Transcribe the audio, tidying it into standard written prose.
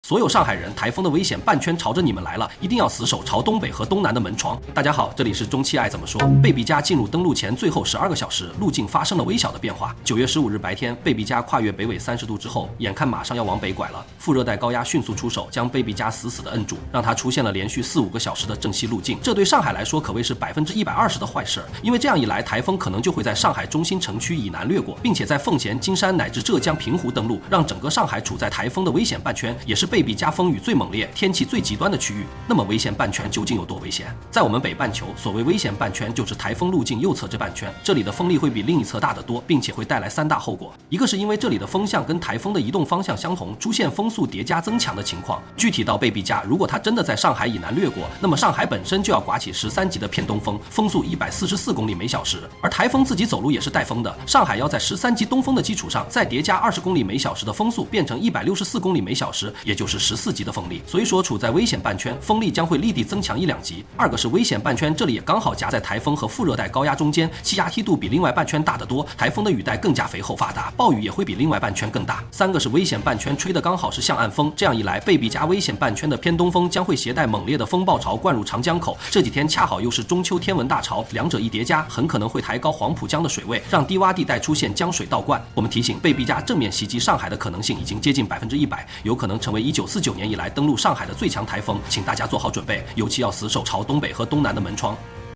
所有上海人，台风的危险半圈朝着你们来了，一定要死守朝东北和东南的门窗。大家好，这里是中期爱怎么说。贝比加进入登陆前最后12个小时，路径发生了微小的变化。9月15日白天，贝比加跨越北纬30度之后，眼看马上要往北拐了，副热带高压迅速出手，将贝比加死死地摁住，让它出现了连续4-5个小时的正西路径。这对上海来说可谓是120%的坏事，因为这样一来，台风可能就会在上海中心城区以南掠过，并且在奉贤、金山乃至浙江平湖登陆，让整个上海处在台风的危险半圈，也是贝比加风雨最猛烈、天气最极端的区域。那么危险半圈究竟有多危险？在我们北半球，所谓危险半圈就是台风路径右侧这半圈，这里的风力会比另一侧大得多，并且会带来3大后果。一个是因为这里的风向跟台风的移动方向相同，出现风速叠加增强的情况。具体到贝比加，如果它真的在上海以南掠过，那么上海本身就要刮起13级的偏东风，风速144公里每小时，而台风自己走路也是带风的，上海要在13级东风的基础上再叠加20公里每小时的风速，变成164公里每小时，也就是14级的风力。所以说处在危险半圈，风力将会立地增强1-2级。二个是危险半圈，这里也刚好夹在台风和副热带高压中间，气压梯度比另外半圈大得多，台风的雨带更加肥厚发达，暴雨也会比另外半圈更大。三个是危险半圈吹的刚好是向岸风，这样一来，贝比加危险半圈的偏东风将会携带猛烈的风暴潮灌入长江口，这几天恰好又是中秋天文大潮，两者一叠加，很可能会抬高黄浦江的水位，让低洼地带出现江水倒灌。我们提醒，贝比加正面袭击上海的可能性已经接近100%，有可能成为1949年以来登陆上海的最强台风，请大家做好准备，尤其要死守朝东北和东南的门窗。